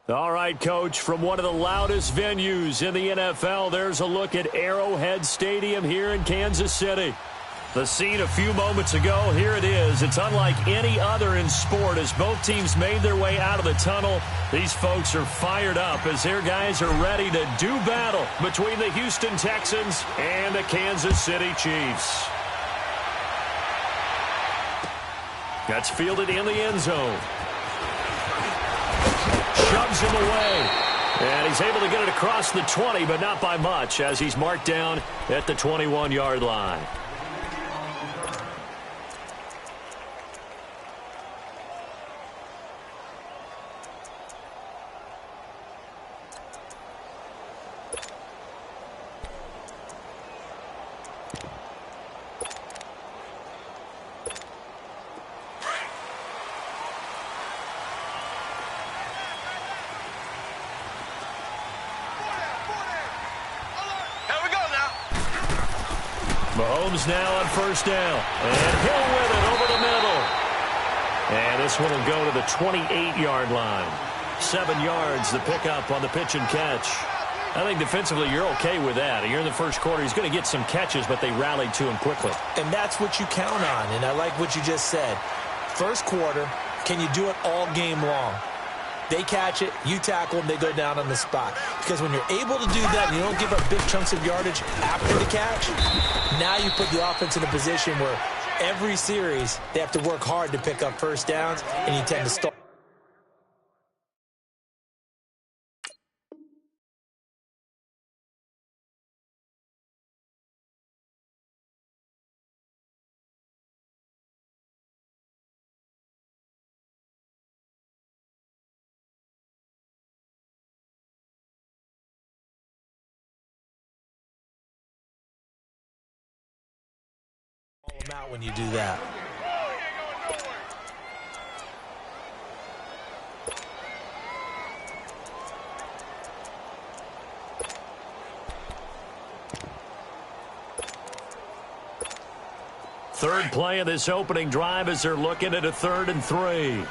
All right, Coach, from one of the loudest venues in the NFL, there's a look at Arrowhead Stadium here in Kansas City. The scene a few moments ago, here it is. It's unlike any other in sport as both teams made their way out of the tunnel. These folks are fired up as their guys are ready to do battle between the Houston Texans and the Kansas City Chiefs. That's fielded in the end zone. Shoves him away. And he's able to get it across the 20, but not by much as he's marked down at the 21-yard line. Mahomes now on first down. And Hill with it over the middle. And this one will go to the 28-yard line. 7 yards the pickup on the pitch and catch. I think defensively you're okay with that. You're in the first quarter. He's going to get some catches, but they rallied to him quickly. And that's what you count on. And I like what you just said. First quarter, can you do it all game long? They catch it, you tackle them, they go down on the spot. Because when you're able to do that and you don't give up big chunks of yardage after the catch, now you put the offense in a position where every series they have to work hard to pick up first downs, and you tend to stall. Them out when you do that. Third play of this opening drive as they're looking at a 3rd and 3.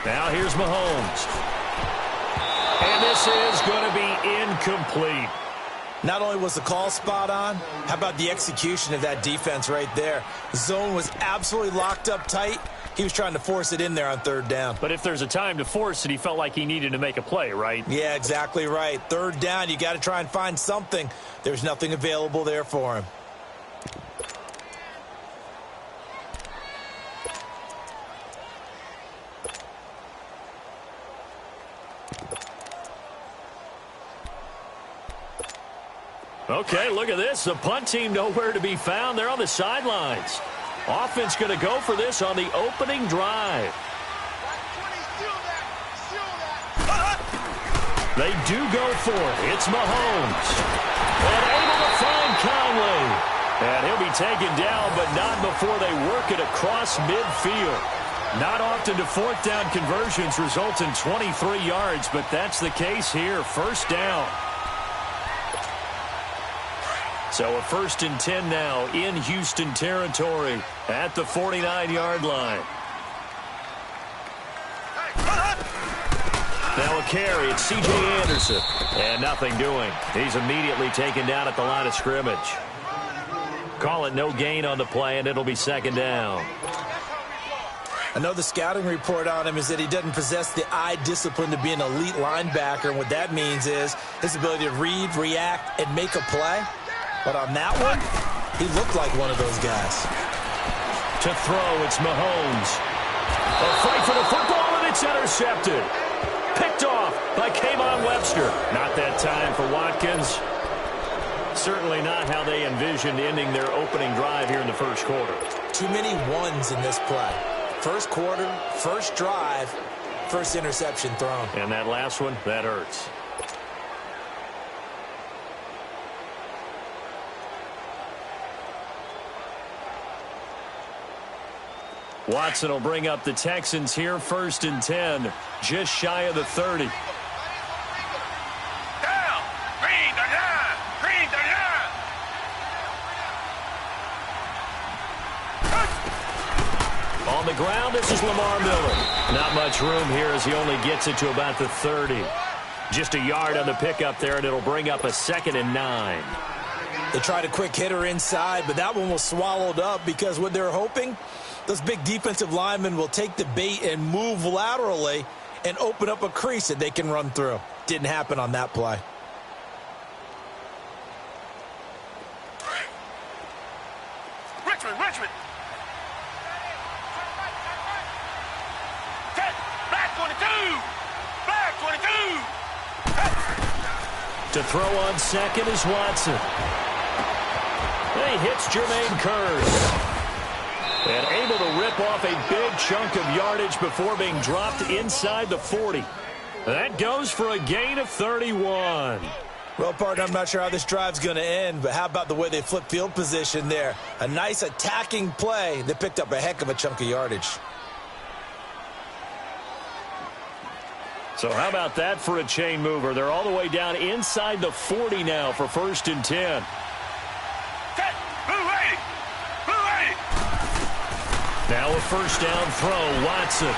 Now here's Mahomes. And this is going to be incomplete. Not only was the call spot on, how about the execution of that defense right there? The zone was absolutely locked up tight. He was trying to force it in there on 3rd down. But if there's a time to force it, he felt like he needed to make a play, right? Yeah, exactly right. 3rd down, you got to try and find something. There's nothing available there for him. Okay, look at this. The punt team nowhere to be found. They're on the sidelines. Offense going to go for this on the opening drive. They do go for it. It's Mahomes. And able to find Conley. And he'll be taken down, but not before they work it across midfield. Not often do 4th down conversions result in 23 yards, but that's the case here. First down. So a 1st and 10 now in Houston territory at the 49-yard line. Now a carry, it's C.J. Anderson. And nothing doing. He's immediately taken down at the line of scrimmage. Call it no gain on the play, and it'll be 2nd down. I know the scouting report on him is that he doesn't possess the eye discipline to be an elite linebacker. And what that means is his ability to read, react, and make a play. But on that one, he looked like one of those guys. To throw, it's Mahomes. A fight for the football, and it's intercepted. Picked off by Kayvon Webster. Not that time for Watkins. Certainly not how they envisioned ending their opening drive here in the first quarter. Too many ones in this play. First quarter, first drive, first interception thrown. And that last one, that hurts. Watson will bring up the Texans here, 1st and 10, just shy of the 30. Down. Green the line. Green the line. On the ground, this is Lamar Miller. Not much room here as he only gets it to about the 30. Just a yard on the pickup there, and it'll bring up a 2nd and 9. They tried a quick hitter inside, but that one was swallowed up because what they're hoping, those big defensive linemen will take the bait and move laterally and open up a crease that they can run through. Didn't happen on that play. Richmond. Black 22. To throw on 2nd is Watson. He hits Jermaine Kearse. And able to rip off a big chunk of yardage before being dropped inside the 40. That goes for a gain of 31. Well, partner, I'm not sure how this drive's going to end, but how about the way they flip field position there? A nice attacking play that picked up a heck of a chunk of yardage. So how about that for a chain mover? They're all the way down inside the 40 now for 1st and 10. Now a 1st down throw, Watson.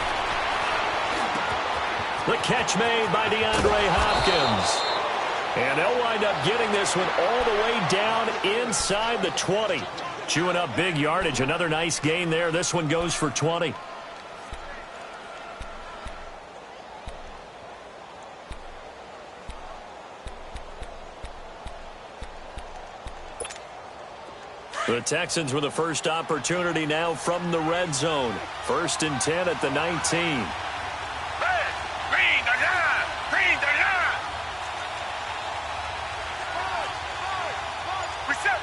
The catch made by DeAndre Hopkins. And they'll wind up getting this one all the way down inside the 20. Chewing up big yardage. Another nice gain there. This one goes for 20. The Texans with the first opportunity now from the red zone. 1st and 10 at the 19. Green the line. Reset.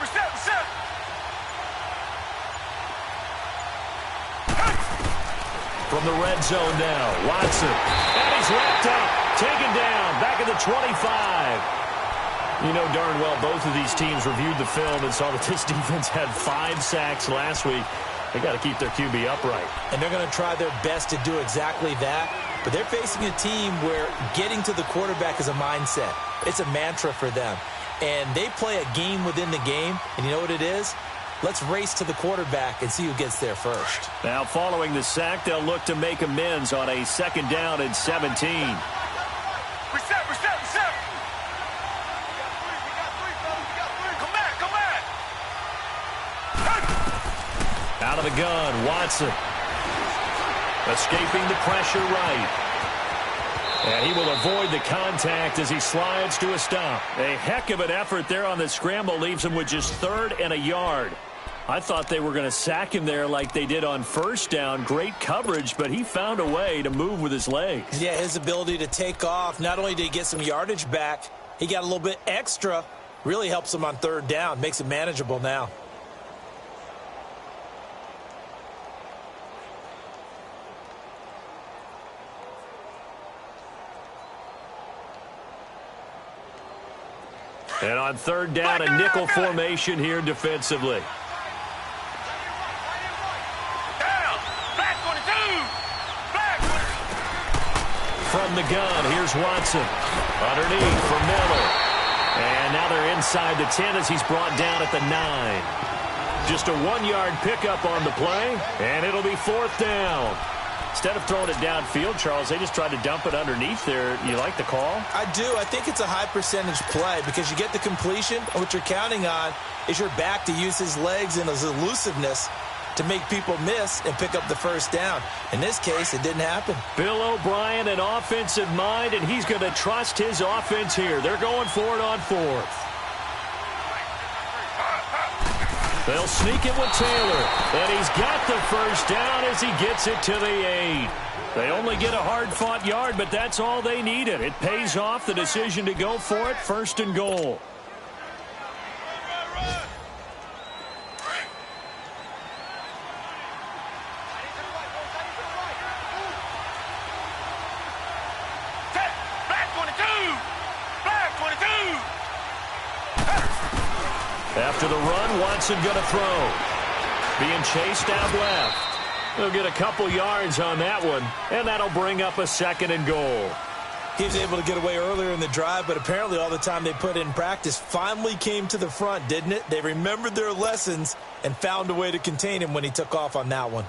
From the red zone now, Watson. And he's wrapped up, taken down, back at the 25. You know darn well both of these teams reviewed the film and saw that this defense had 5 sacks last week. They got to keep their QB upright. And they're going to try their best to do exactly that. But they're facing a team where getting to the quarterback is a mindset. It's a mantra for them. And they play a game within the game. And you know what it is? Let's race to the quarterback and see who gets there first. Now following the sack, they'll look to make amends on a 2nd down and 17. Reset. Out of the gun, Watson. Escaping the pressure right. And he will avoid the contact as he slides to a stop. A heck of an effort there on the scramble leaves him with just 3rd and a yard. I thought they were going to sack him there like they did on 1st down. Great coverage, but he found a way to move with his legs. Yeah, his ability to take off, not only did he get some yardage back, he got a little bit extra. Really helps him on 3rd down, makes it manageable now. And on 3rd down, a nickel formation here defensively. Down. Black 22. From the gun, here's Watson. Underneath for Miller. And now they're inside the 10 as he's brought down at the 9. Just a 1-yard pickup on the play, and it'll be 4th down. Instead of throwing it downfield, Charles, they just tried to dump it underneath there. You like the call? I do. I think it's a high percentage play because you get the completion. And what you're counting on is your back to use his legs and his elusiveness to make people miss and pick up the 1st down. In this case, it didn't happen. Bill O'Brien, an offensive mind, and he's going to trust his offense here. They're going for it on 4th. They'll sneak it with Taylor, and he's got the 1st down as he gets it to the 8. They only get a hard-fought yard, but that's all they needed. It pays off the decision to go for it, 1st and goal. After the run, Watson going to throw. Being chased out left. They'll get a couple yards on that one, and that'll bring up a 2nd and goal. He was able to get away earlier in the drive, but apparently all the time they put in practice finally came to the front, didn't it? They remembered their lessons and found a way to contain him when he took off on that one.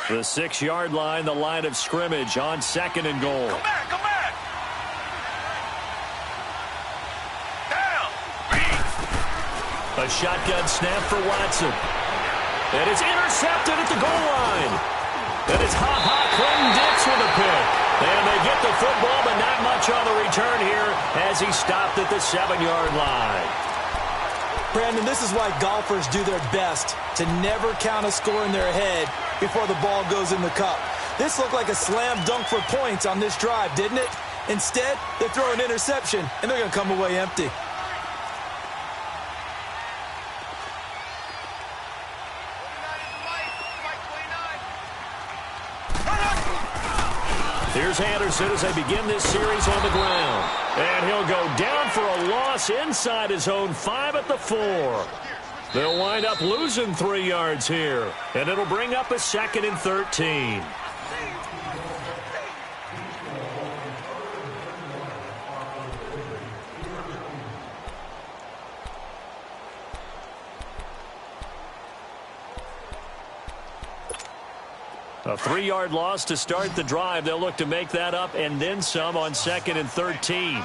The 6-yard line, the line of scrimmage on 2nd and goal. Come back, come back. Down. A shotgun snap for Watson. And it's intercepted at the goal line. And it's Clinton Dix with a pick. And they get the football, but not much on the return here as he stopped at the 7-yard line. Brandon, this is why golfers do their best to never count a score in their head before the ball goes in the cup. This looked like a slam dunk for points on this drive, didn't it? Instead, they throw an interception, and they're going to come away empty. Here's Anderson as they begin this series on the ground. And he'll go down for a loss inside his own 5 at the 4. They'll wind up losing 3 yards here. And it'll bring up a 2nd and 13. A 3-yard loss to start the drive. They'll look to make that up and then some on 2nd and 13.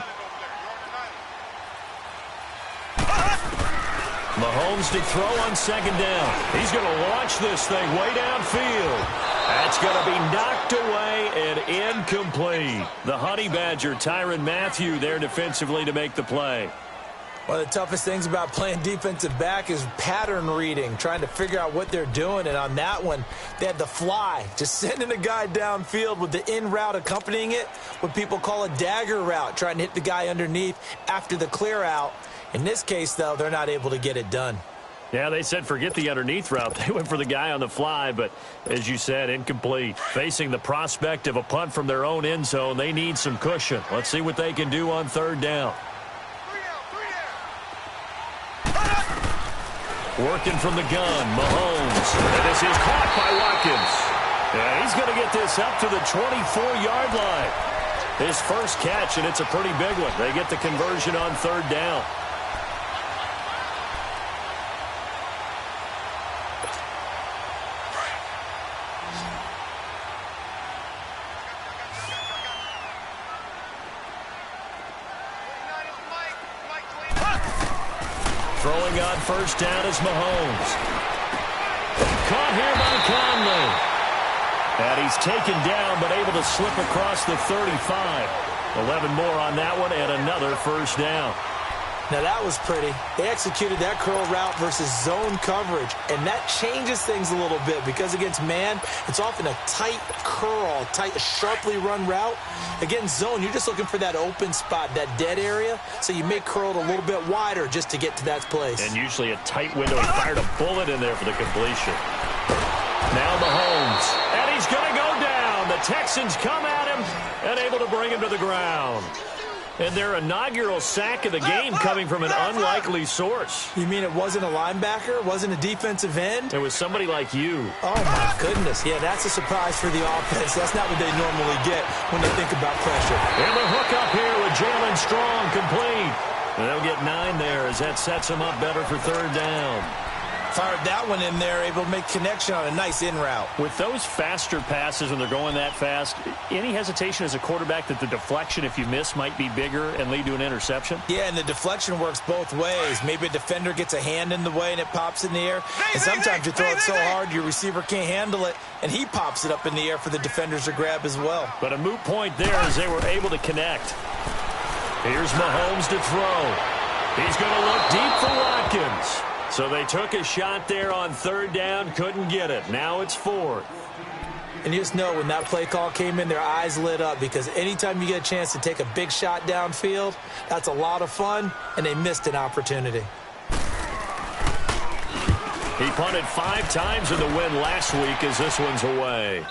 Mahomes to throw on 2nd down. He's going to launch this thing way downfield. That's going to be knocked away and incomplete. The Honey Badger, Tyrann Mathieu, there defensively to make the play. One of the toughest things about playing defensive back is pattern reading, trying to figure out what they're doing. And on that one, they had the fly, just sending a guy downfield with the in route accompanying it, what people call a dagger route, trying to hit the guy underneath after the clear out. In this case, though, they're not able to get it done. Yeah, they said forget the underneath route. They went for the guy on the fly, but as you said, incomplete. Facing the prospect of a punt from their own end zone, they need some cushion. Let's see what they can do on 3rd down. Working from the gun, Mahomes. And this is caught by Watkins. And he's going to get this up to the 24-yard line. His first catch, and it's a pretty big one. They get the conversion on 3rd down. Throwing on 1st down is Mahomes. Caught here by Conley. And he's taken down, but able to slip across the 35. 11 more on that one, and another 1st down. Now, that was pretty. They executed that curl route versus zone coverage, and that changes things a little bit because against man, it's often a tight curl, sharply run route. Against zone, you're just looking for that open spot, that dead area, so you may curl it a little bit wider just to get to that place. And usually a tight window. He fired a bullet in there for the completion. Now Mahomes, and he's going to go down. The Texans come at him and able to bring him to the ground. And their inaugural sack of the game coming from an unlikely source. You mean it wasn't a linebacker? It wasn't a defensive end? It was somebody like you. Oh, my goodness. Yeah, that's a surprise for the offense. That's not what they normally get when they think about pressure. And the hook up here with Jalen Strong complete. And they'll get 9 there as that sets them up better for 3rd down. Fired that one in there, able to make connection on a nice in route. With those faster passes when they're going that fast, any hesitation as a quarterback that the deflection, if you miss, might be bigger and lead to an interception? Yeah, and the deflection works both ways. Maybe a defender gets a hand in the way and it pops in the air. And sometimes you throw it so hard your receiver can't handle it, and he pops it up in the air for the defenders to grab as well. But a moot point there as they were able to connect. Here's Mahomes to throw. He's going to look deep for Watkins. So they took a shot there on 3rd down, couldn't get it. Now it's 4th. And you just know when that play call came in, their eyes lit up because anytime you get a chance to take a big shot downfield, that's a lot of fun, and they missed an opportunity. He punted 5 times in the win last week as this one's away.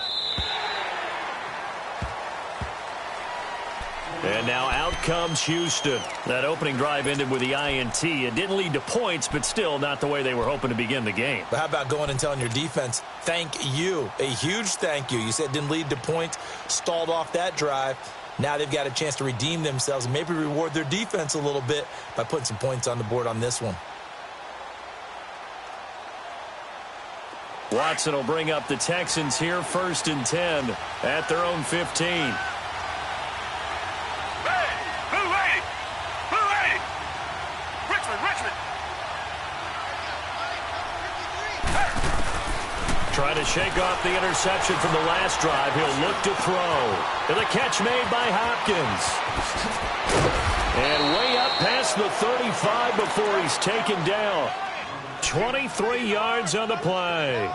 And now out comes Houston. That opening drive ended with the INT. It didn't lead to points, but still not the way they were hoping to begin the game. But how about going and telling your defense, thank you, a huge thank you. You said it didn't lead to points, stalled off that drive. Now they've got a chance to redeem themselves and maybe reward their defense a little bit by putting some points on the board on this one. Watson will bring up the Texans here, 1st and 10 at their own 15. Hey, blue lady! Blue lady! Richmond! Trying to shake off the interception from the last drive. He'll look to throw. And the catch made by Hopkins. And way up past the 35 before he's taken down. 23 yards on the play.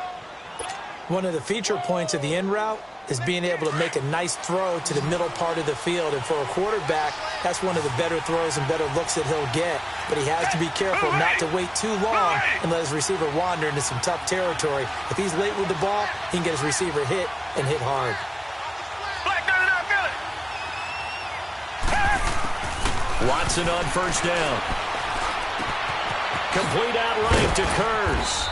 One of the feature points of the in route is being able to make a nice throw to the middle part of the field. And for a quarterback, that's one of the better throws and better looks that he'll get. But he has to be careful not to wait too long and let his receiver wander into some tough territory. If he's late with the ball, he can get his receiver hit and hit hard. Watson on 1st down. Complete outright to Kurz.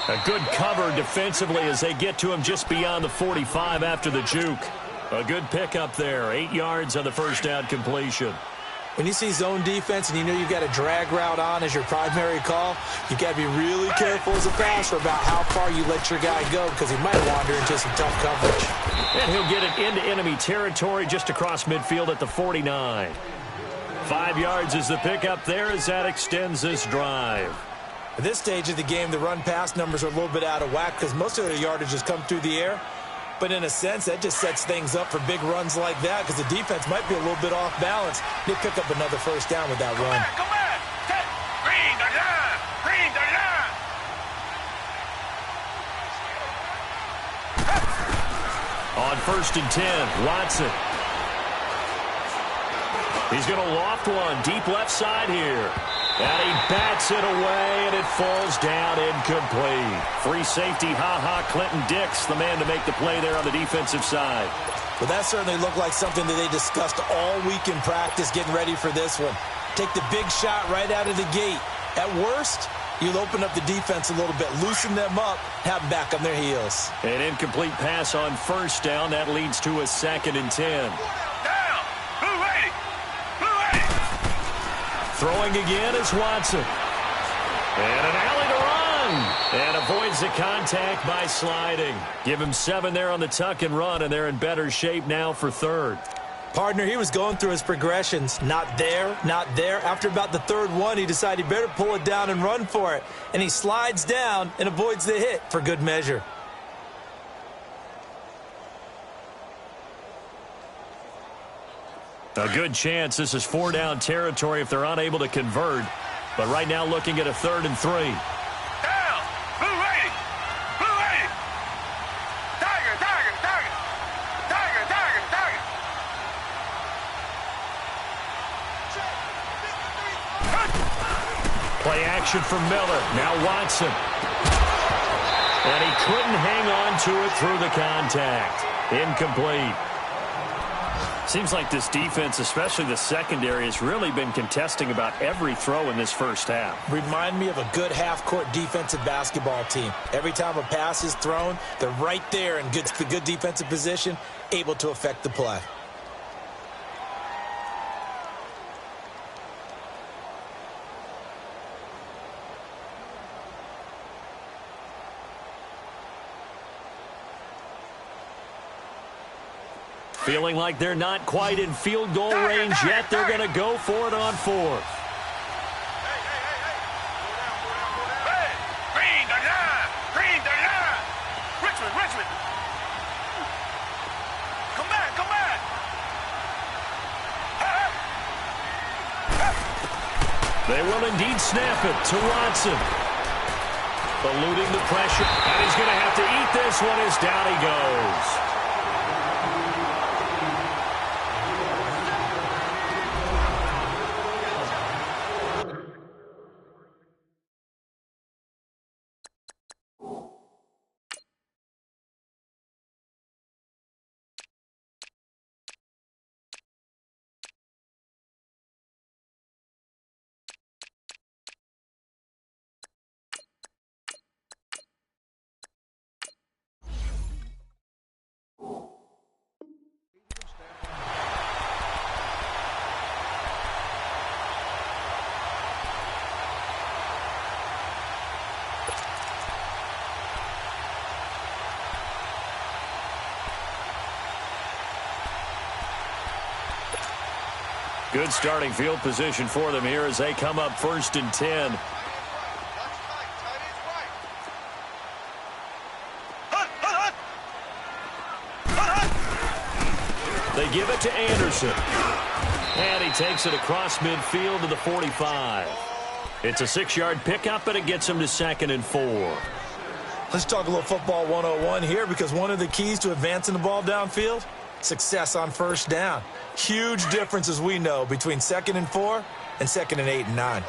A good cover defensively as they get to him just beyond the 45 after the juke. A good pickup there. 8 yards on the 1st down completion. When you see zone defense and you know you've got a drag route on as your primary call, you've got to be really careful as a passer about how far you let your guy go because he might wander into some tough coverage. And he'll get it into enemy territory just across midfield at the 49. 5 yards is the pickup there as that extends this drive. At this stage of the game, the run-pass numbers are a little bit out of whack because most of their yardage has come through the air. But in a sense, that just sets things up for big runs like that because the defense might be a little bit off balance. They pick up another 1st down with that run. Come back! Green the line! Green the line! On 1st and 10, Watson. He's going to loft one deep left side here. And he bats it away, and it falls down incomplete. Free safety, Clinton Dix, the man to make the play there on the defensive side. Well, that certainly looked like something that they discussed all week in practice getting ready for this one. Take the big shot right out of the gate. At worst, you'll open up the defense a little bit, loosen them up, have them back on their heels. An incomplete pass on 1st down. That leads to a 2nd and 10. Throwing again is Watson. And an alley to run. And avoids the contact by sliding. Give him 7 there on the tuck and run, and they're in better shape now for 3rd. Partner, he was going through his progressions. Not there, not there. After about the 3rd one, he decided he better pull it down and run for it. And he slides down and avoids the hit for good measure. A good chance this is 4-down territory if they're unable to convert. But right now looking at a 3rd and 3. Down! Blue lady! Blue lady! Tiger! Tiger! Tiger! Tiger! Tiger! Tiger! Play action from Miller. Now Watson. And he couldn't hang on to it through the contact. Incomplete. Seems like this defense, especially the secondary, has really been contesting about every throw in this 1st half. Remind me of a good half-court defensive basketball team. Every time a pass is thrown, they're right there in good defensive position, able to affect the play. Feeling like they're not quite in field goal range yet. They're going to go for it on 4th. Hey! Green the line! Green the line! Richmond! Come back! Come back! They will indeed snap it to Watson. Eluding the pressure. And he's going to have to eat this one as down he goes. Good starting field position for them here as they come up 1st and 10. They give it to Anderson. And he takes it across midfield to the 45. It's a 6-yard pickup, and it gets him to 2nd and 4. Let's talk a little football 101 here, because one of the keys to advancing the ball downfield, success on 1st down. Huge difference, as we know, between 2nd and 4 and 2nd and 8 and 9.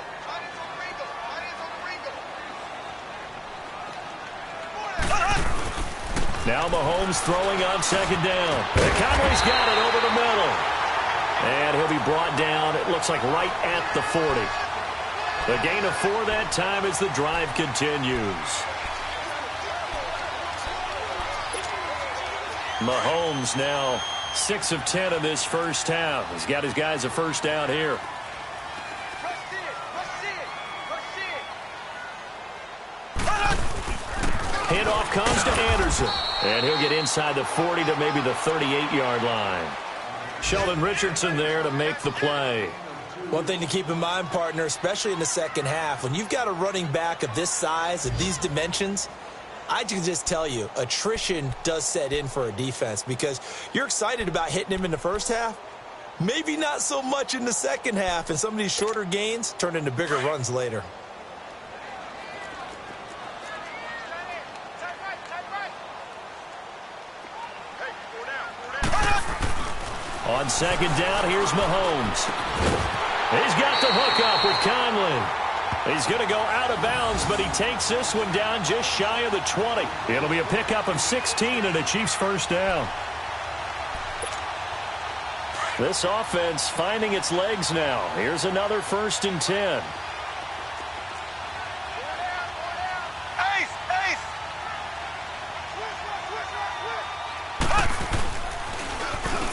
Now Mahomes throwing on 2nd down. And Conley's got it over the middle. And he'll be brought down, it looks like, right at the 40. The gain of 4 that time as the drive continues. Mahomes now 6 of 10 in this first half. He's got his guys a 1st down here. Handoff comes to Anderson. And he'll get inside the 40 to maybe the 38-yard line. Sheldon Richardson there to make the play. One thing to keep in mind, partner, especially in the second half, when you've got a running back of this size, of these dimensions, I can just tell you, attrition does set in for a defense, because you're excited about hitting him in the first half, maybe not so much in the second half, and some of these shorter gains turn into bigger runs later. On 2nd down, here's Mahomes. He's got the hook up with Conley. He's going to go out of bounds, but he takes this one down just shy of the 20. It'll be a pickup of 16 and a Chiefs 1st down. This offense finding its legs now. Here's another 1st and 10.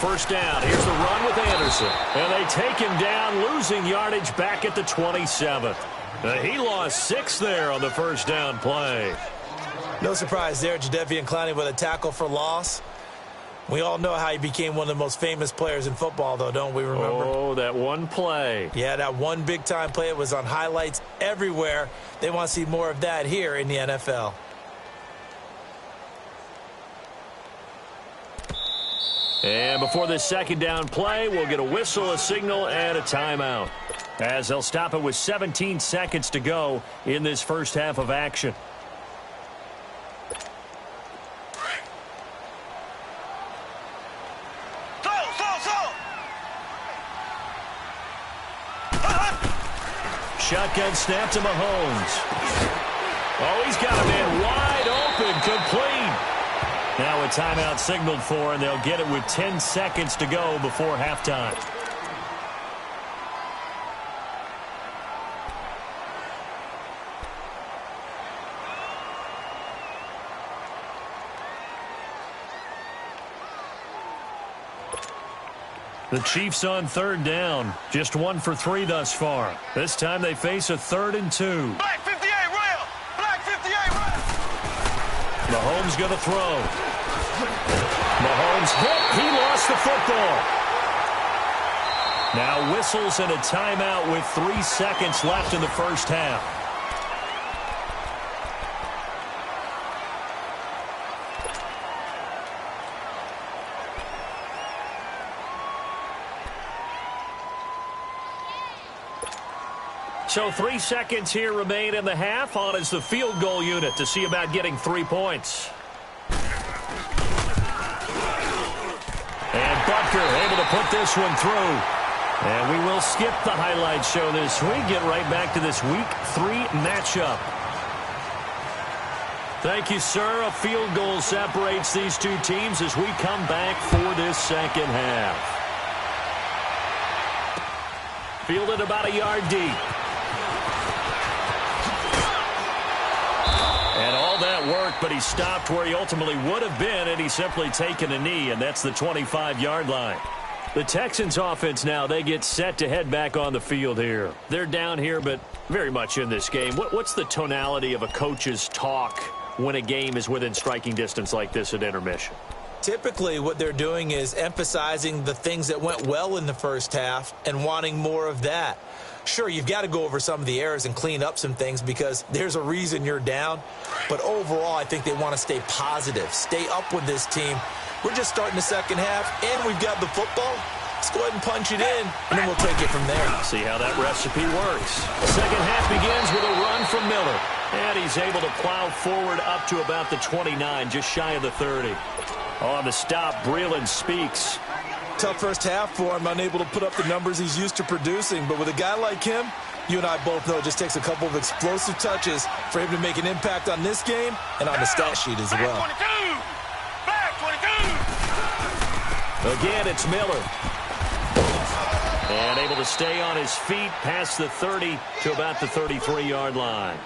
First down. Here's the run with Anderson. And they take him down, losing yardage back at the 27. He lost 6 there on the 1st down play. No surprise there, Jadeveon Clowney with a tackle for loss. We all know how he became one of the most famous players in football, though, don't we remember? Oh, that one play. Yeah, that one big-time play. It was on highlights everywhere. They want to see more of that here in the NFL. And before this 2nd down play, we'll get a whistle, a signal, and a timeout, as they'll stop it with 17 seconds to go in this first half of action. Shotgun snap to Mahomes. Oh, he's got a man wide open, complete. Now a timeout signaled for, and they'll get it with 10 seconds to go before halftime. The Chiefs on 3rd down. Just 1 for 3 thus far. This time they face a 3rd and 2. Black 58 rail! Black 58 rail! Mahomes going to throw. Mahomes hit. He lost the football. Now whistles and a timeout with 3 seconds left in the first half. So 3 seconds here remain in the half. On is the field goal unit to see about getting 3 points. And Butker able to put this one through. And we will skip the highlight show this week. Get right back to this Week 3 matchup. Thank you, sir. A field goal separates these two teams as we come back for this second half. Fielded about a yard deep. And all that work, but he stopped where he ultimately would have been, and he's simply taken a knee, and that's the 25-yard line. The Texans offense now, they get set to head back on the field here. They're down here, but very much in this game. What's the tonality of a coach's talk when a game is within striking distance like this at intermission? Typically, what they're doing is emphasizing the things that went well in the first half and wanting more of that. Sure, you've got to go over some of the errors and clean up some things because there's a reason you're down. But overall, I think they want to stay positive, stay up with this team. We're just starting the second half, and we've got the football. Let's go ahead and punch it in, and then we'll take it from there. See how that recipe works. Second half begins with a run from Miller. And he's able to plow forward up to about the 29, just shy of the 30. On the stop, Breeland speaks. Tough first half for him, unable to put up the numbers he's used to producing. But with a guy like him, you and I both know it just takes a couple of explosive touches for him to make an impact on this game and on the stat sheet as well. Back 22! Again, it's Miller. And able to stay on his feet past the 30 to about the 33-yard line.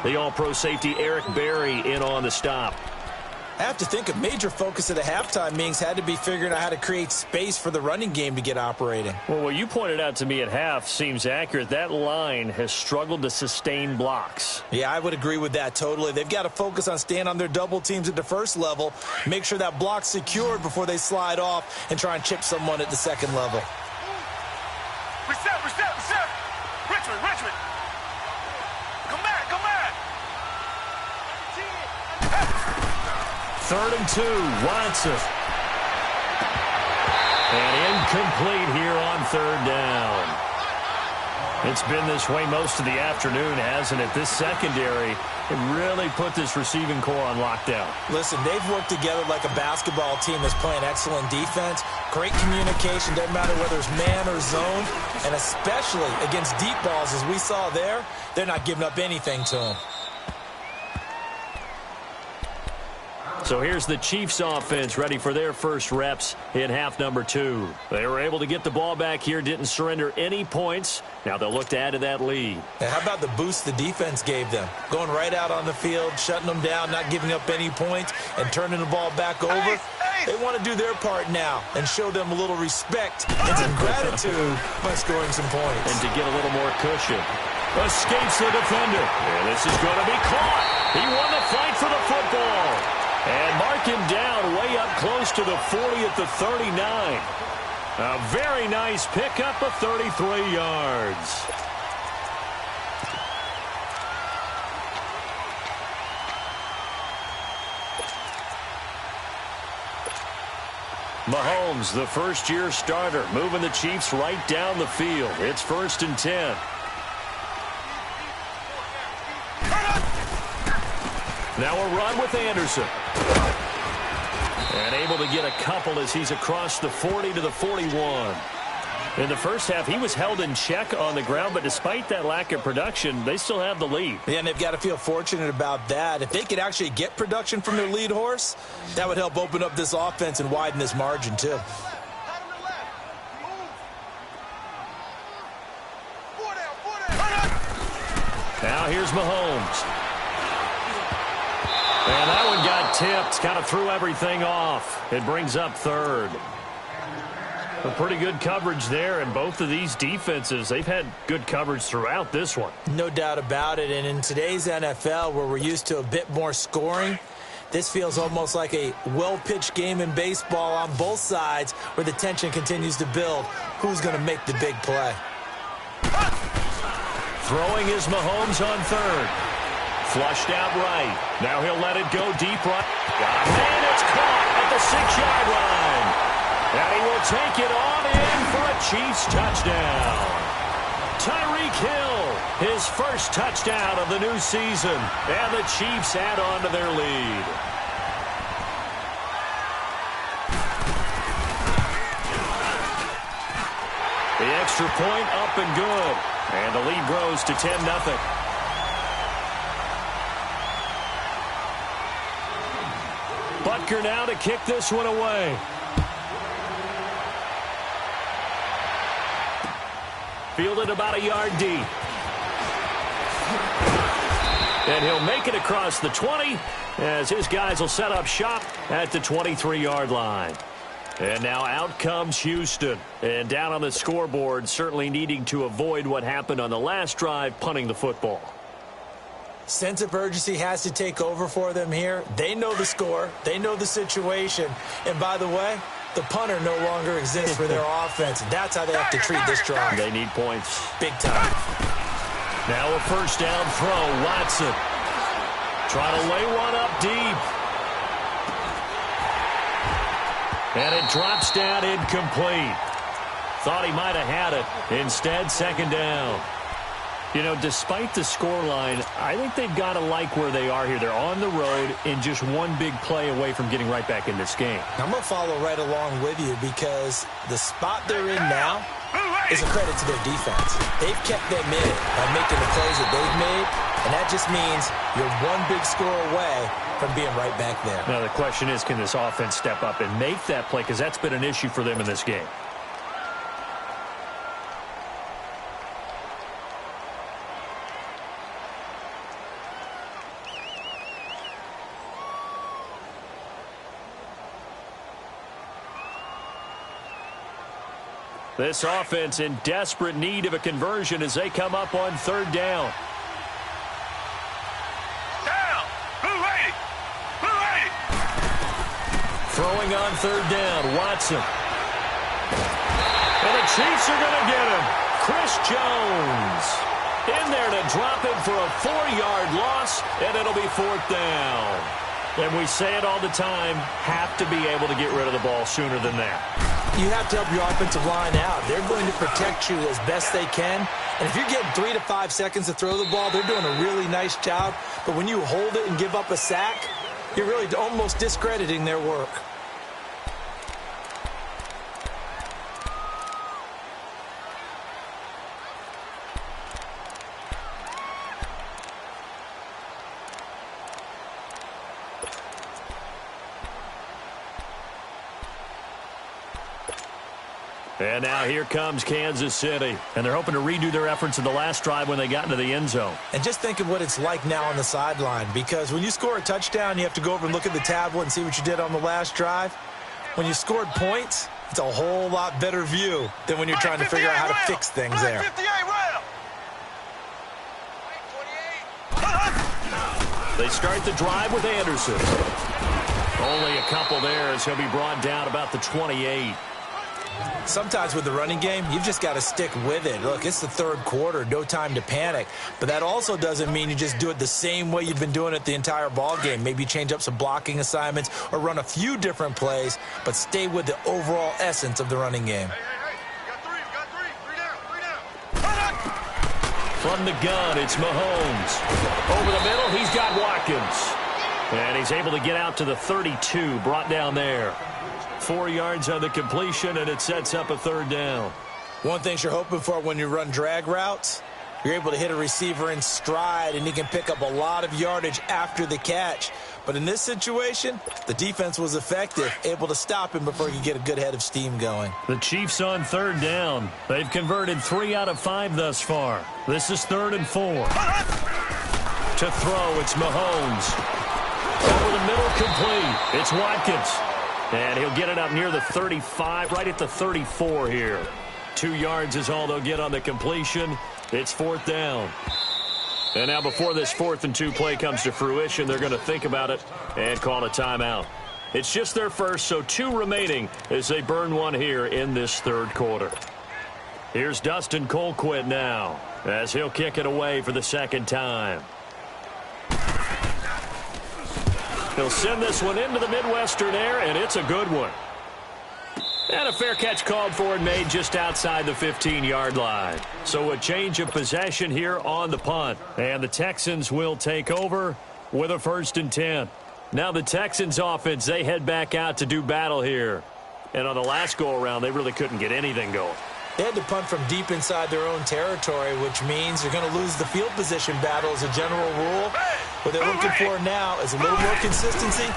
The all-pro safety Eric Berry in on the stop. I have to think a major focus of the halftime meetings had to be figuring out how to create space for the running game to get operating. Well, what you pointed out to me at half seems accurate. That line has struggled to sustain blocks. Yeah, I would agree with that totally. They've got to focus on staying on their double teams at the first level, make sure that block's secured before they slide off and try and chip someone at the second level. Reset! Richmond! Come back! 3rd and 2, Watson. And incomplete here on 3rd down. It's been this way most of the afternoon, hasn't it? This secondary, it really put this receiving core on lockdown. Listen, they've worked together like a basketball team that's playing excellent defense. Great communication, doesn't matter whether it's man or zone. And especially against deep balls, as we saw there, they're not giving up anything to them. So here's the Chiefs offense ready for their first reps in half number 2. They were able to get the ball back here, didn't surrender any points. Now they'll look to add to that lead. Now how about the boost the defense gave them? Going right out on the field, shutting them down, not giving up any points, and turning the ball back over. They want to do their part now and show them a little respect and some gratitude by scoring some points. And to get a little more cushion. Escapes the defender. And this is going to be caught. He won the fight for the football. And mark him down way up close to the 40 at the 39. A very nice pickup of 33 yards. Mahomes, the first-year starter, moving the Chiefs right down the field. It's 1st and 10. Now a run with Anderson. And able to get a couple as he's across the 40 to the 41. In the first half, he was held in check on the ground, but despite that lack of production, they still have the lead. Yeah, and they've got to feel fortunate about that. If they could actually get production from their lead horse, that would help open up this offense and widen this margin, too. Now here's Mahomes. And that one got tipped, kind of threw everything off. It brings up 3rd. A pretty good coverage there, and both of these defenses, they've had good coverage throughout this one. No doubt about it, and in today's NFL, where we're used to a bit more scoring, this feels almost like a well-pitched game in baseball on both sides where the tension continues to build. Who's going to make the big play? Throwing is Mahomes on 3rd. Flushed out right. Now he'll let it go deep right. And it's caught at the 6-yard line. And he will take it on in for a Chiefs touchdown. Tyreek Hill, his first touchdown of the new season. And the Chiefs add on to their lead. The extra point up and good. And the lead grows to 10-0. Butker now to kick this one away. Fielded about a yard deep. And he'll make it across the 20 as his guys will set up shop at the 23-yard line. And now out comes Houston. And down on the scoreboard, certainly needing to avoid what happened on the last drive, punting the football. Sense of urgency has to take over for them here. They know the score. They know the situation. And by the way, the punter no longer exists for their offense. That's how they have to treat this drive. They need points. Big time. Now a first down throw. Watson trying to lay one up deep. And it drops down incomplete. Thought he might have had it. Instead, second down. You know, despite the scoreline, I think they've got to like where they are here. They're on the road and just one big play away from getting right back in this game. I'm going to follow right along with you because the spot they're in now is a credit to their defense. They've kept them in by making the plays that they've made, and that just means you're one big score away from being right back there. Now, the question is, can this offense step up and make that play? Because that's been an issue for them in this game. This offense in desperate need of a conversion as they come up on third down. Down. Blue 80. Blue 80. Throwing on third down, Watson. And the Chiefs are going to get him. Chris Jones in there to drop him for a 4-yard loss, and it'll be fourth down. And we say it all the time, have to be able to get rid of the ball sooner than that. You have to help your offensive line out. They're going to protect you as best they can. And if you're getting 3 to 5 seconds to throw the ball, they're doing a really nice job. But when you hold it and give up a sack, you're really almost discrediting their work. And now here comes Kansas City. And they're hoping to redo their efforts in the last drive when they got into the end zone. And just think of what it's like now on the sideline, because when you score a touchdown, you have to go over and look at the tablet and see what you did on the last drive. When you scored points, it's a whole lot better view than when you're trying to figure out how to fix things there. They start the drive with Anderson. Only a couple there as he'll be brought down about the 28. Sometimes with the running game, you've just got to stick with it. Look, it's the third quarter, no time to panic. But that also doesn't mean you just do it the same way you've been doing it the entire ball game. Maybe change up some blocking assignments or run a few different plays, but stay with the overall essence of the running game. Got three. From the gun, it's Mahomes. Over the middle, he's got Watkins. And he's able to get out to the 32, brought down there. 4 yards on the completion, and it sets up a third down. One thing you're hoping for when you run drag routes, you're able to hit a receiver in stride, and he can pick up a lot of yardage after the catch. But in this situation, the defense was effective, able to stop him before he could get a good head of steam going. The Chiefs on third down. They've converted 3 out of 5 thus far. This is 3rd and 4. To throw, it's Mahomes. Over the middle, complete. It's Watkins. And he'll get it up near the 35, right at the 34 here. 2 yards is all they'll get on the completion. It's 4th down. And now before this 4th and 2 play comes to fruition, they're going to think about it and call a timeout. It's just their first, so 2 remaining as they burn one here in this third quarter. Here's Dustin Colquitt now as he'll kick it away for the second time. He'll send this one into the Midwestern air, and it's a good one. And a fair catch called for and made just outside the 15-yard line. So a change of possession here on the punt. And the Texans will take over with a 1st and 10. Now the Texans offense, they head back out to do battle here. And on the last go-around, they really couldn't get anything going. They had to punt from deep inside their own territory, which means they're going to lose the field position battle as a general rule. What they're looking for now is a little more consistency,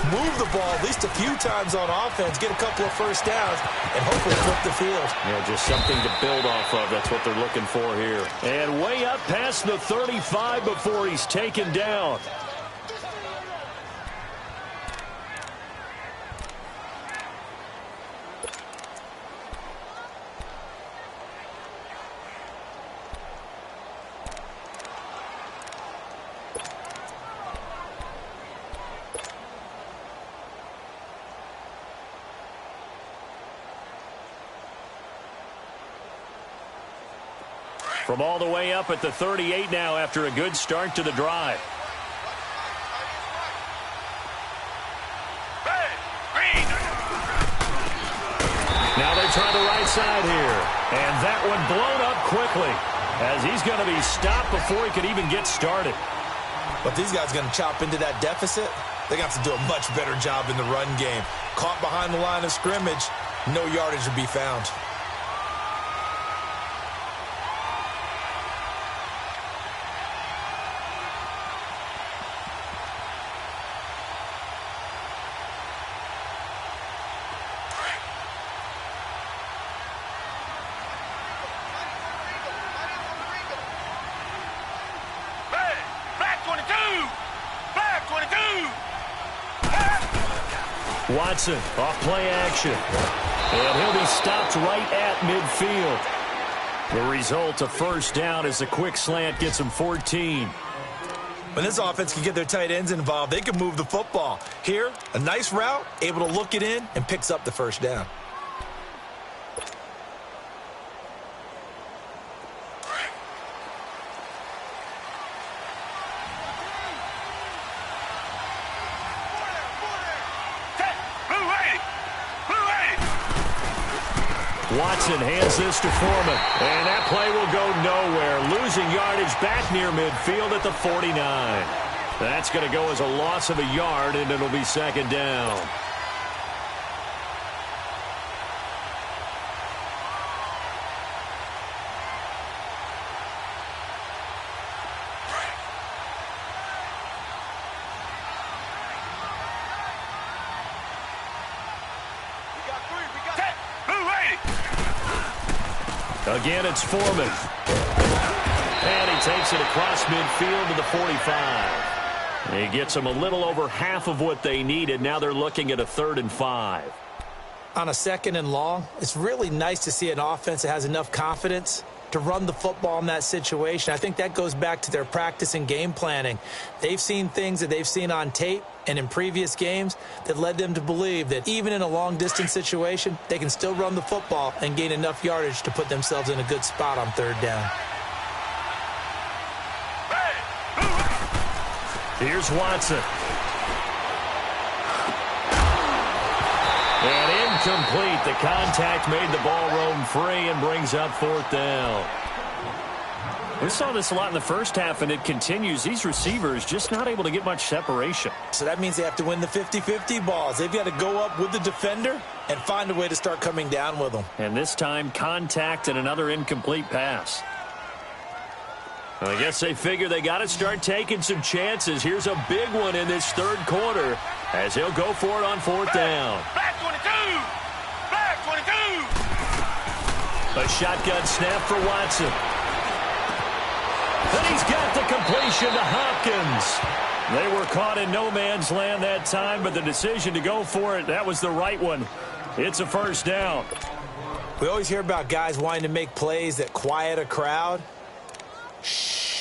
move the ball at least a few times on offense, get a couple of first downs, and hopefully flip the field. Yeah, just something to build off of. That's what they're looking for here. And way up past the 35 before he's taken down. from all the way up at the 38 now after a good start to the drive. Now they try the right side here. And that one blown up quickly as he's going to be stopped before he could even get started. But these guys are going to chop into that deficit. They got to do a much better job in the run game. Caught behind the line of scrimmage, no yardage to be found. Watson off play action. And he'll be stopped right at midfield. The result, a first down as the quick slant gets him 14. When this offense can get their tight ends involved, they can move the football. Here, a nice route, able to look it in, and picks up the first down. Watson hands this to Foreman, and that play will go nowhere. Losing yardage back near midfield at the 49. That's going to go as a loss of a yard, and it'll be second down. Again, it's Foreman. And he takes it across midfield to the 45. He gets them a little over half of what they needed. Now they're looking at a 3rd and 5. On a 2nd and long, it's really nice to see an offense that has enough confidence to run the football in that situation. I think that goes back to their practice and game planning. They've seen things that they've seen on tape and in previous games that led them to believe that even in a long-distance situation, they can still run the football and gain enough yardage to put themselves in a good spot on 3rd down. Here's Watson. And incomplete. The contact made the ball roam free and brings up 4th down. We saw this a lot in the first half, and it continues. These receivers just not able to get much separation. So that means they have to win the 50-50 balls. They've got to go up with the defender and find a way to start coming down with them. And this time, contact and another incomplete pass. I guess they figure they got to start taking some chances. Here's a big one in this 3rd quarter as he'll go for it on 4th down. Back 22! Back 22! A shotgun snap for Watson. And he's got the completion to Hopkins. They were caught in no man's land that time, but the decision to go for it, that was the right one. It's a first down. We always hear about guys wanting to make plays that quiet a crowd.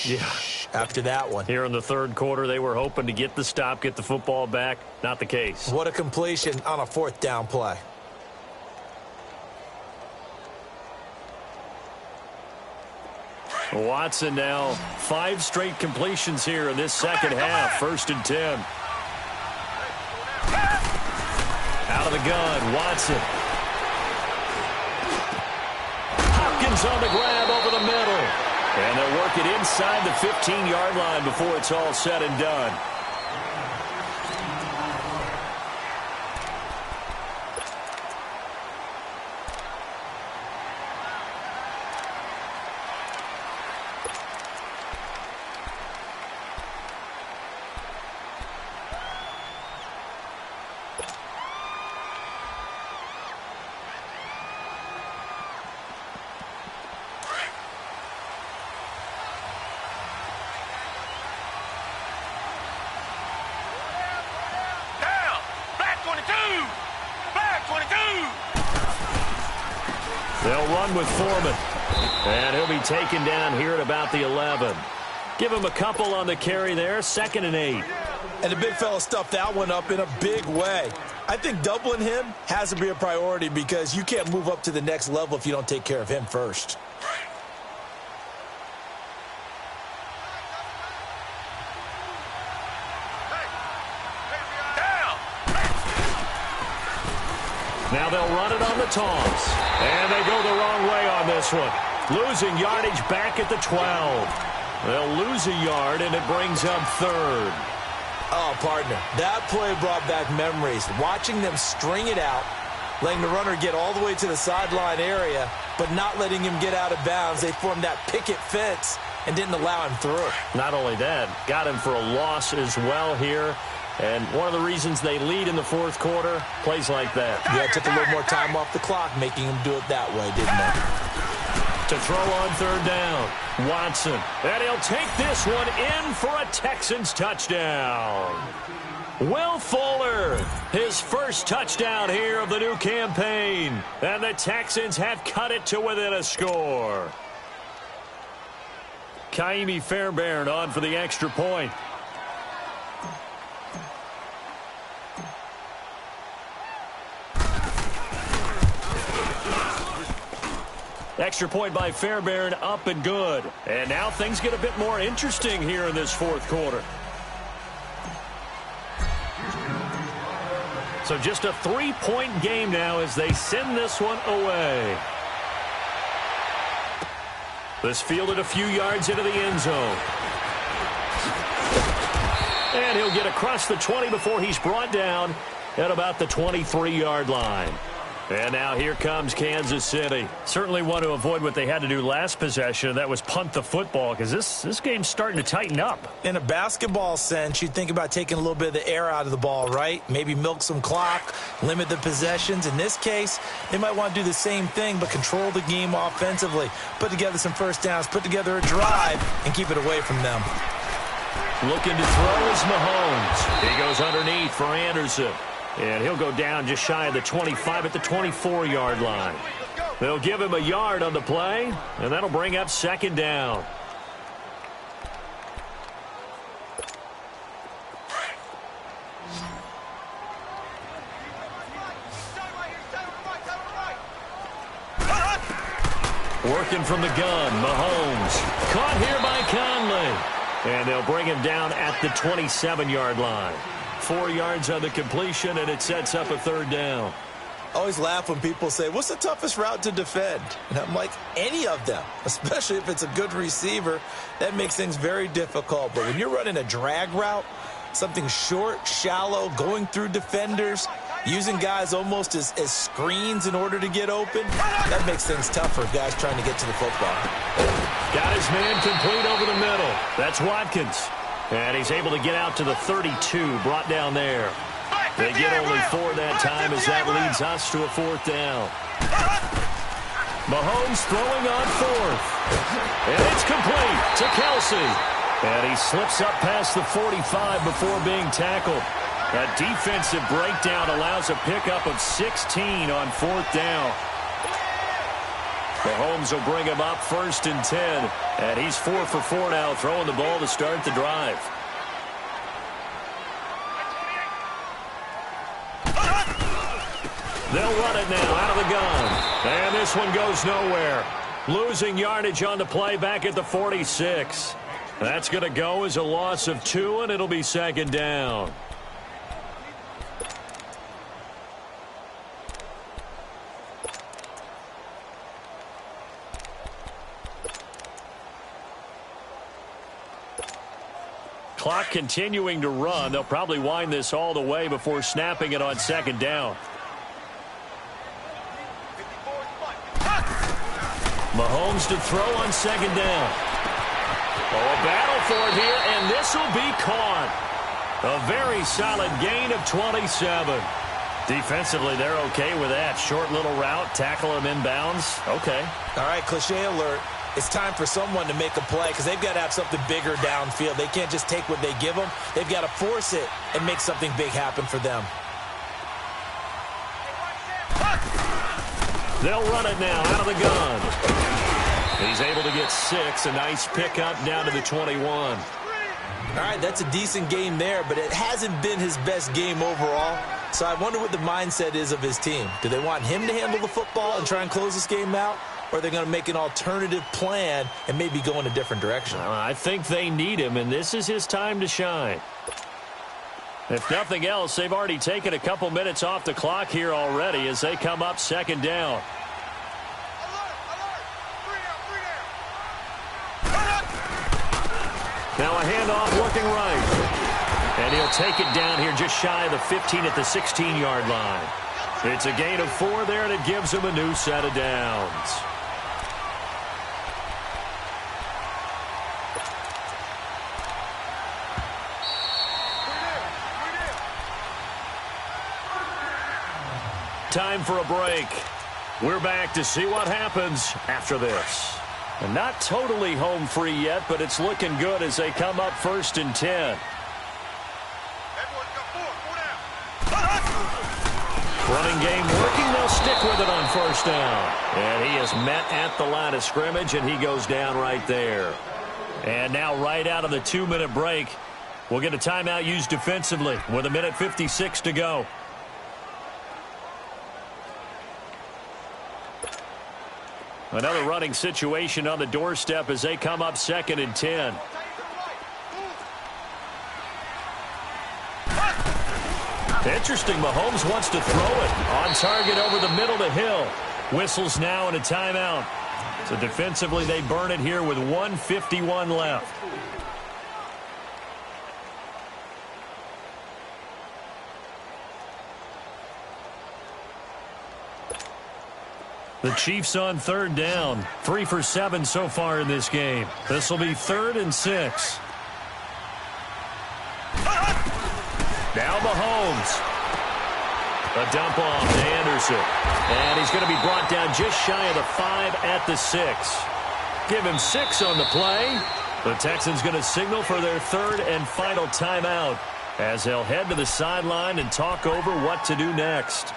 Yeah. After that one. Here in the 3rd quarter, they were hoping to get the stop, get the football back. Not the case. What a completion on a 4th down play. Watson now 5 straight completions here in this second half. 1st and 10. Out of the gun, Watson. Hopkins on the grab over the middle. And they'll work it inside the 15-yard line before it's all said and done. They'll run with Foreman. And he'll be taken down here at about the 11. Give him a couple on the carry there. 2nd and 8. And the big fella stuffed that one up in a big way. I think doubling him has to be a priority because you can't move up to the next level if you don't take care of him first. Now they'll run it on the toss. And they go the wrong way on this one. Losing yardage back at the 12. They'll lose a yard, and it brings up third. Oh, partner, that play brought back memories. Watching them string it out, letting the runner get all the way to the sideline area, but not letting him get out of bounds. They formed that picket fence and didn't allow him through. Not only that, got him for a loss as well here. And one of the reasons they lead in the fourth quarter, plays like that. Yeah, it took a little more time off the clock, making him do it that way, didn't it? To throw on third down, Watson. And he'll take this one in for a Texans touchdown. Will Fuller, his first touchdown here of the new campaign. And the Texans have cut it to within a score. Kaimi Fairbairn on for the extra point. Extra point by Fairbairn, up and good. And now things get a bit more interesting here in this fourth quarter. So just a 3-point game now as they send this one away. This fielded a few yards into the end zone. And he'll get across the 20 before he's brought down at about the 23-yard line. And now here comes Kansas City. Certainly want to avoid what they had to do last possession. That was punt the football, because this game's starting to tighten up. In a basketball sense, you think about taking a little bit of the air out of the ball, right? Maybe milk some clock, limit the possessions. In this case, they might want to do the same thing, but control the game offensively. Put together some first downs, put together a drive, and keep it away from them. Looking to throw is Mahomes. He goes underneath for Anderson. And he'll go down just shy of the 25 at the 24-yard line. They'll give him a yard on the play, and that'll bring up second down. Working from the gun, Mahomes. Caught here by Conley. And they'll bring him down at the 27-yard line. 4 yards on the completion, and it sets up a third down. I always laugh when people say, what's the toughest route to defend? And I'm like, any of them, especially if it's a good receiver. That makes things very difficult. But when you're running a drag route, something short, shallow, going through defenders, using guys almost as screens in order to get open, that makes things tough for guys trying to get to the football. Got his man complete over the middle. That's Watkins. And he's able to get out to the 32, brought down there. They get only 4 that time as that leads us to a fourth down. Mahomes throwing on fourth. And it's complete to Kelsey. And he slips up past the 45 before being tackled. A defensive breakdown allows a pickup of 16 on fourth down. Mahomes will bring him up 1st and 10. And he's 4 for 4 now, throwing the ball to start the drive. They'll run it now out of the gun. And this one goes nowhere. Losing yardage on the play back at the 46. That's going to go as a loss of 2, and it'll be second down. Clock continuing to run. They'll probably wind this all the way before snapping it on second down. Mahomes to throw on second down. Oh, a battle for it here, and this will be caught. A very solid gain of 27. Defensively, they're okay with that. Short little route, tackle him inbounds. Okay. All right, cliche alert. It's time for someone to make a play because they've got to have something bigger downfield. They can't just take what they give them. They've got to force it and make something big happen for them. They'll run it now out of the gun. He's able to get 6. A nice pickup down to the 21. All right, that's a decent game there, but it hasn't been his best game overall. So I wonder what the mindset is of his team. Do they want him to handle the football and try and close this game out? Or are they going to make an alternative plan and maybe go in a different direction? I think they need him, and this is his time to shine. If nothing else, they've already taken a couple minutes off the clock here already as they come up second down. Now a handoff looking right. And he'll take it down here just shy of the 15 at the 16-yard line. It's a gain of 4 there, and it gives him a new set of downs. Time for a break. We're back to see what happens after this. And not totally home free yet, but it's looking good as they come up 1st and 10. Running game working. They'll stick with it on 1st down. And he is met at the line of scrimmage, and he goes down right there. And now right out of the 2-minute break, we'll get a timeout used defensively with 1:56 to go. Another running situation on the doorstep as they come up 2nd and 10. Interesting, Mahomes wants to throw it. On target over the middle to Hill. Whistles now and a timeout. So defensively they burn it here with 1:51 left. The Chiefs on 3rd down. 3 for 7 so far in this game. This will be 3rd and 6. Now Mahomes. A dump off to Anderson. And he's going to be brought down just shy of the 5 at the 6. Give him 6 on the play. The Texans going to signal for their 3rd and final timeout as they'll head to the sideline and talk over what to do next.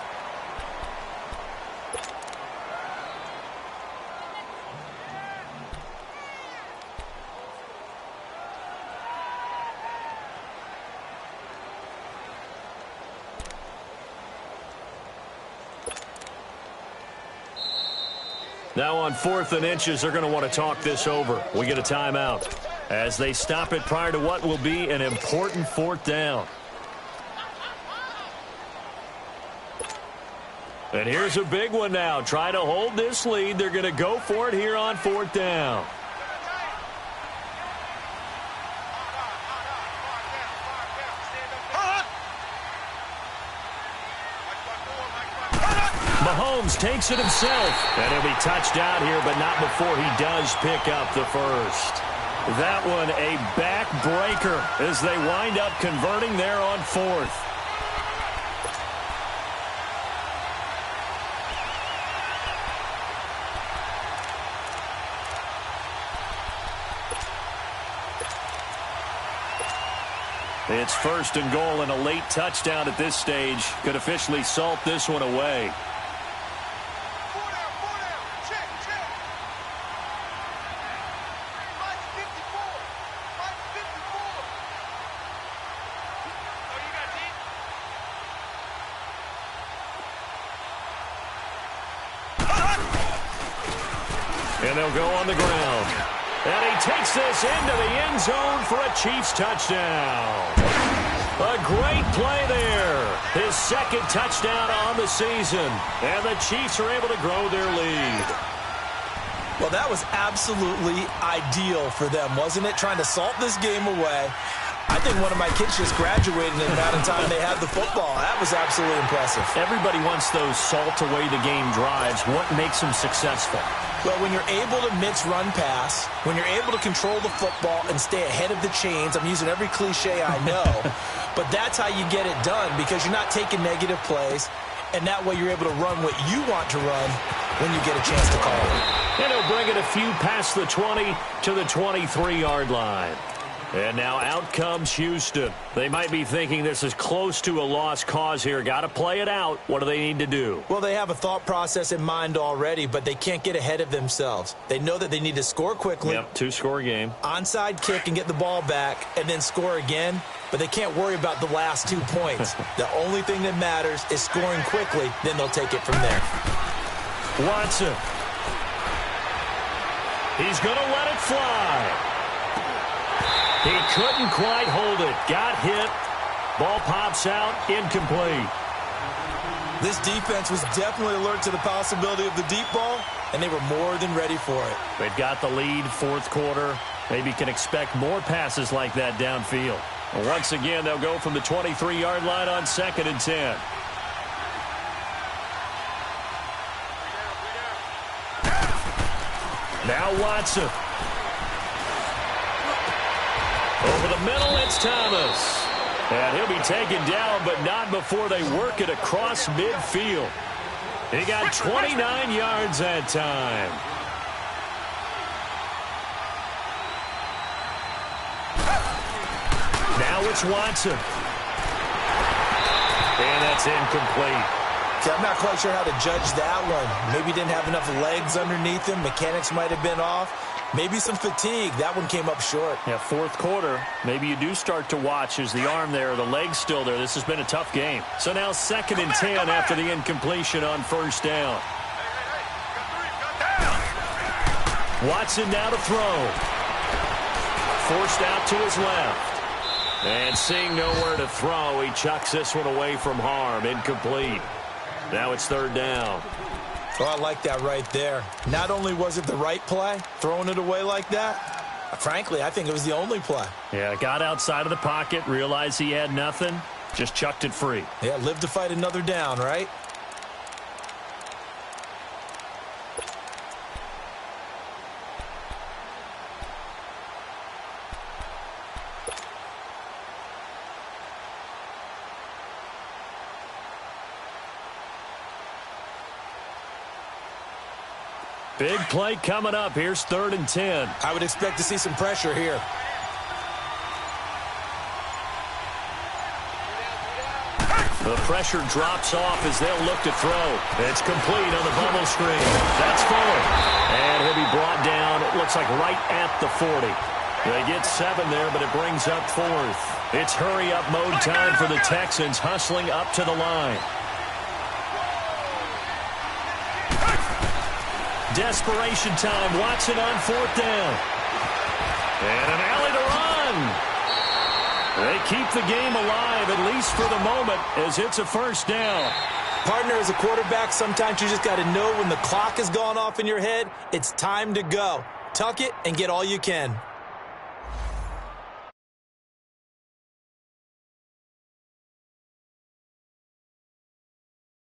Now on 4th and inches, they're going to want to talk this over. We get a timeout as they stop it prior to what will be an important 4th down. And here's a big one now. Try to hold this lead. They're going to go for it here on 4th down. Mahomes takes it himself, and he'll be touched out here, but not before he does pick up the 1st. That one a backbreaker as they wind up converting there on 4th. It's 1st and goal, and a late touchdown at this stage could officially salt this one away. And they'll go on the ground. And he takes this into the end zone for a Chiefs touchdown. A great play there. His 2nd touchdown on the season. And the Chiefs are able to grow their lead. Well, that was absolutely ideal for them, wasn't it? Trying to salt this game away. I think one of my kids just graduated in the amount of time they had the football. That was absolutely impressive. Everybody wants those salt-away-the-game drives. What makes them successful? Well, when you're able to mix run pass, when you're able to control the football and stay ahead of the chains, I'm using every cliche I know, but that's how you get it done because you're not taking negative plays, and that way you're able to run what you want to run when you get a chance to call it. And he'll bring it a few past the 20 to the 23-yard line. And now out comes Houston. They might be thinking this is close to a lost cause here. Got to play it out. What do they need to do? Well, they have a thought process in mind already, but they can't get ahead of themselves. They know that they need to score quickly. Yep, 2-score game. Onside kick and get the ball back and then score again, but they can't worry about the last 2 points. The only thing that matters is scoring quickly, then they'll take it from there. Watson. He's going to let it fly. He couldn't quite hold it. Got hit, Ball pops out, incomplete. This defense was definitely alert to the possibility of the deep ball, and they were more than ready for it. They've got the lead, fourth quarter. Maybe can expect more passes like that downfield. And once again, they'll go from the 23-yard line on 2nd and 10. Now Watson. Over the middle, it's Thomas. And he'll be taken down, but not before they work it across midfield. He got 29 yards that time. Now it's Watson. And that's incomplete. See, I'm not quite sure how to judge that one. Maybe didn't have enough legs underneath him. Mechanics might have been off. Maybe some fatigue. That one came up short. Yeah, fourth quarter. Maybe you do start to watch as the arm there, the leg's still there. This has been a tough game. So now 2nd and 10 after the incompletion on first down. Watson now to throw. Forced out to his left. And seeing nowhere to throw, he chucks this one away from harm. Incomplete. Now it's 3rd down. Oh, I like that right there. Not only was it the right play, throwing it away like that, frankly, I think it was the only play. Yeah, got outside of the pocket, realized he had nothing, just chucked it free. Yeah, live to fight another down, right? Big play coming up. Here's 3rd and 10. I would expect to see some pressure here. The pressure drops off as they'll look to throw. It's complete on the bubble screen. That's Fuller. And he'll be brought down, it looks like right at the 40. They get 7 there, but it brings up 4th. It's hurry-up mode time for the Texans, hustling up to the line. Desperation time. Watson on 4th down. And an alley to run. They keep the game alive, at least for the moment, as it's a 1st down. Partner, as a quarterback, sometimes you just got to know when the clock has gone off in your head, it's time to go. Tuck it and get all you can.